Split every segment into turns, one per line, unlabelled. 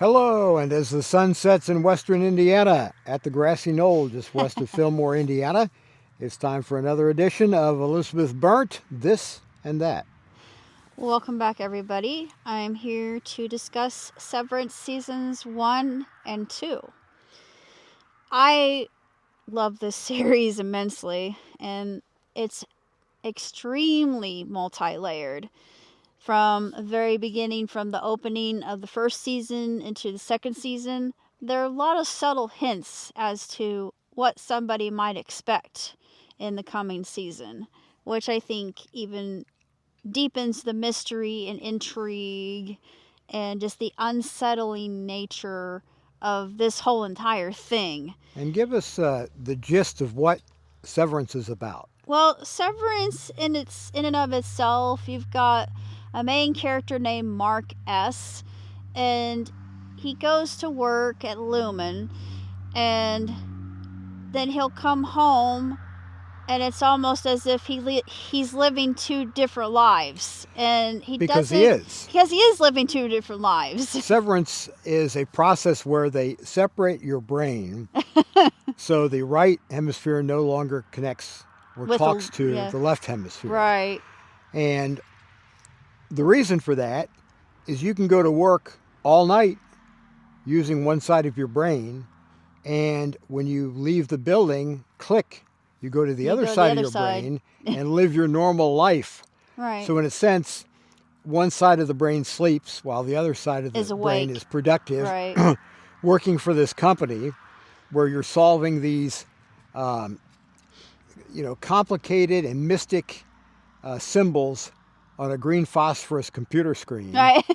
Hello, and as the sun sets in western Indiana at the grassy knoll just west of Fillmore, Indiana, it's time for another edition of Elizabeth Burnt, This and That.
Welcome back, everybody. I'm here to discuss Severance Seasons 1 and 2. I love this series immensely, and it's extremely multi-layered. From the very beginning, from the opening of the first season into the second season, there are a lot of subtle hints as to what somebody might expect in the coming season, which I think even deepens the mystery and intrigue and just the unsettling nature of this whole entire thing.
And give us the gist of what Severance is about.
Well, Severance in and of itself, you've got a main character named Mark S, and he goes to work at Lumen, and then he'll come home, and it's almost as if he's living two different lives, and
Because he is
living two different lives.
Severance is a process where they separate your brain so the right hemisphere no longer connects or talks to the left hemisphere.
Right.
And the reason for that is you can go to work all night using one side of your brain, and when you leave the building, you go to the other side of your brain and live your normal life.
Right.
So in a sense, one side of the brain sleeps while the other side of the brain is productive,
right.
working for this company where you're solving these complicated and mystic symbols on a green phosphorus computer screen.
Right.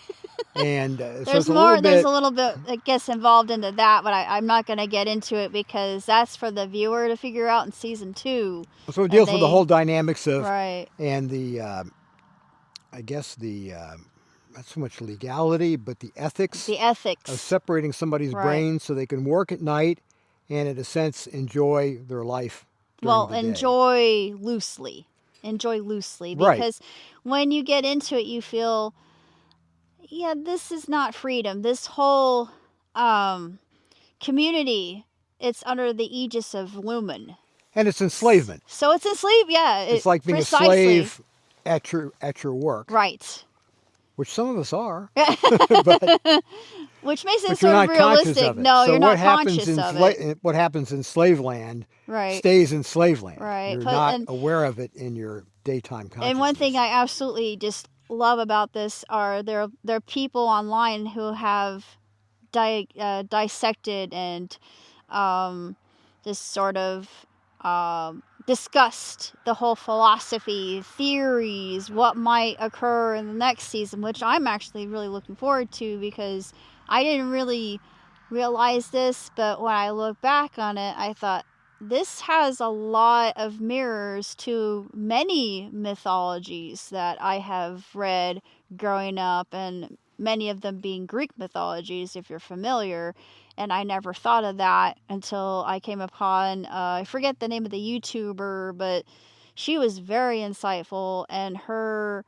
And
there's a little bit that gets involved into that, but I'm not going to get into it because that's for the viewer to figure out in season 2.
So it deals with the whole dynamics of,
right.
And the, I guess the, not so much legality, but the ethics. Of separating somebody's brain so they can work at night and, in a sense, enjoy their life.
Well, enjoy loosely. Because when you get into it, you feel, this is not freedom. This whole community, it's under the aegis of Lumen.
And it's enslavement.
So it's enslavement, yeah.
It's like being a slave at your work.
Right.
Which some of us are.
Which makes it sort of realistic. No,
so
you're not conscious of it.
What happens in slave land stays in slave land.
Right.
You're not aware of it in your daytime consciousness.
And one thing I absolutely just love about this are there are people online who have dissected and just sort of discussed the whole philosophy, theories, what might occur in the next season, which I'm actually really looking forward to because I didn't really realize this, but when I look back on it, I thought this has a lot of mirrors to many mythologies that I have read growing up, and many of them being Greek mythologies, if you're familiar. And I never thought of that until I came upon, I forget the name of the YouTuber, but she was very insightful, and her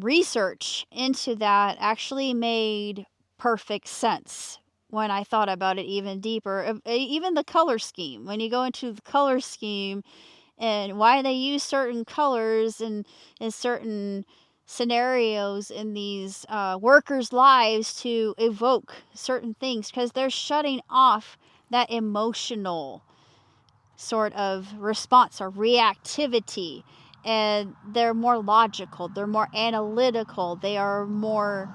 research into that actually made perfect sense when I thought about it even deeper. Even the color scheme, when you go into the color scheme and why they use certain colors in certain scenarios in these workers' lives to evoke certain things, because they're shutting off that emotional sort of response or reactivity, and they're more logical, they're more analytical, they are more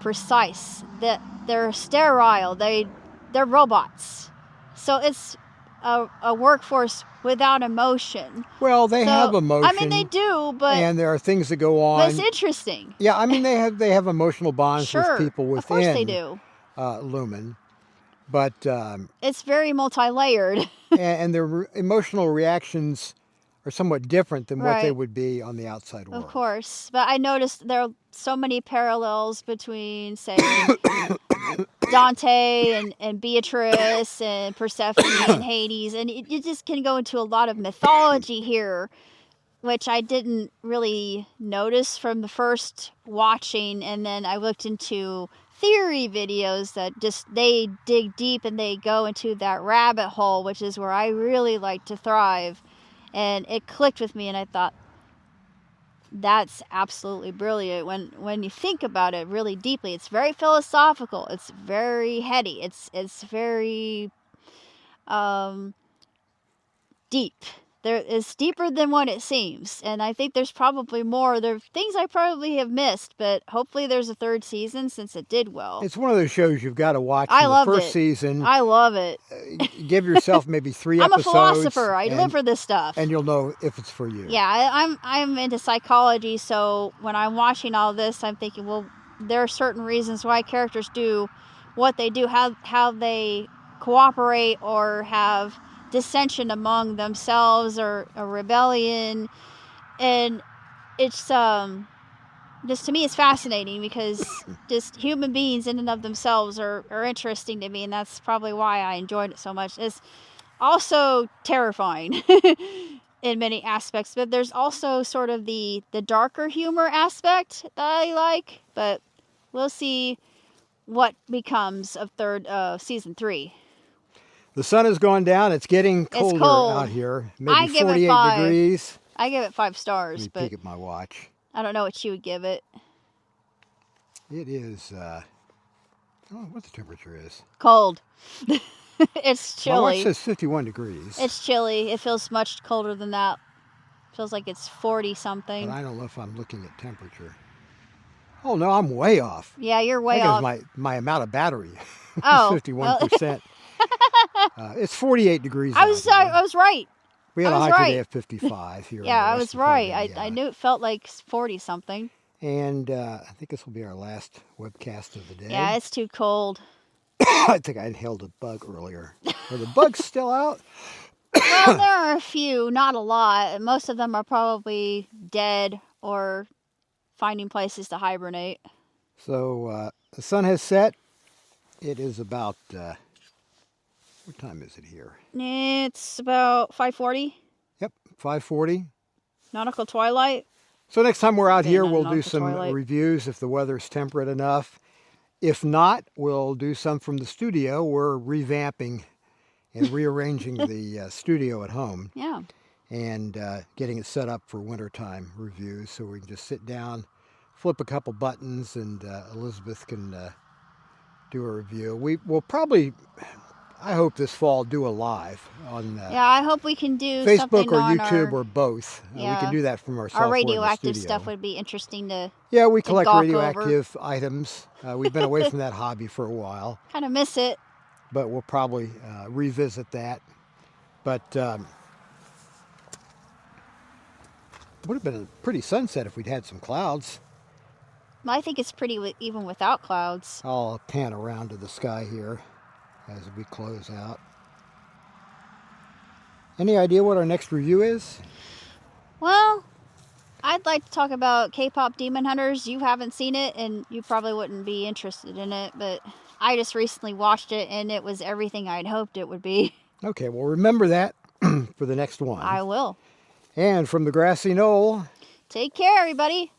precise, that they're sterile, they're robots. So it's a workforce without emotion.
Well, they have emotion.
I mean, they do, but
and there are things that go on.
But it's interesting.
Yeah, I mean, they have emotional bonds with people within.
Of course they do.
Lumen, but
it's very multi-layered.
and their emotional reactions are somewhat different than what they would be on the outside world.
Of course, but I noticed there are so many parallels between, say, Dante and Beatrice and Persephone and Hades, and you just can go into a lot of mythology here which I didn't really notice from the first watching, and then I looked into theory videos that just they dig deep and they go into that rabbit hole, which is where I really like to thrive. And it clicked with me, and I thought, that's absolutely brilliant when you think about it really deeply. It's very philosophical, it's very heady, it's very deep. It's deeper than what it seems, and I think there's probably more. There are things I probably have missed, but hopefully there's a third season since it did well.
It's one of those shows you've got to watch.
I
in
loved
the first
it.
season.
I love it.
Give yourself maybe 3
I'm a
episodes.
philosopher. I live for this stuff.
And you'll know if it's for you.
Yeah, I'm into psychology, so when I'm watching all this, I'm thinking, well, there are certain reasons why characters do what they do, how they cooperate or have dissension among themselves or a rebellion, and it's just, to me, it's fascinating because just human beings in and of themselves are interesting to me, and that's probably why I enjoyed it so much. It's also terrifying in many aspects, but there's also sort of the darker humor aspect that I like, but we'll see what becomes of season 3.
The sun has gone down. It's getting colder
cold.
out here.
I
Maybe
give it
48
5.
degrees.
I give it 5
Let
stars,
me
but
peek at my watch.
I don't know what you would give it.
It is, I don't know what the temperature is.
Cold. It's
My watch
chilly.
says 51 degrees.
It's chilly. It feels much colder than that. Feels like it's 40 something.
But I don't know if I'm looking at temperature. Oh, no, I'm way off.
Yeah, you're
I
way
think
off.
it's my amount of battery.
Oh,
51%. It's 48 degrees.
I was right.
We had
I
a
was
high
right.
today of 55 here.
Yeah,
in the
I was
western part of
right. I
Indiana.
knew it felt like 40 something.
And I think this will be our last webcast of the day.
Yeah, it's too cold.
I think I inhaled a bug earlier. Are the bugs still out?
Well, there are a few, not a lot. Most of them are probably dead or finding places to hibernate.
So the sun has set. It is about, what time is it here?
It's about 5:40.
Yep, 5:40.
Nautical twilight.
So next time we're out
Okay,
here,
no,
we'll
not
do
the
some
twilight.
reviews if the weather's temperate enough. If not, we'll do some from the studio. We're revamping and rearranging the studio at home
Yeah.
and getting it set up for wintertime reviews so we can just sit down, flip a couple buttons, and Elizabeth can do a review. We'll probably, I hope this fall, do a live on
Yeah, I hope we can do
Facebook
something
or
on
YouTube
our,
or both. We
Yeah.
can do that from our
our
software in the
radioactive
studio.
stuff would be interesting to
Yeah, we collect
gawk
radioactive items. We've been away from that hobby for a while,
kind of miss it.
but we'll probably revisit that. But would have been a pretty sunset if we'd had some clouds.
I think it's pretty even without clouds.
I'll pan around to the sky here as we close out. Any idea what our next review is?
Well, I'd like to talk about K-pop Demon Hunters. You haven't seen it, and you probably wouldn't be interested in it, but I just recently watched it, and it was everything I'd hoped it would be.
Okay, well, remember that for the next one.
I will.
And from the grassy knoll,
Take care, everybody.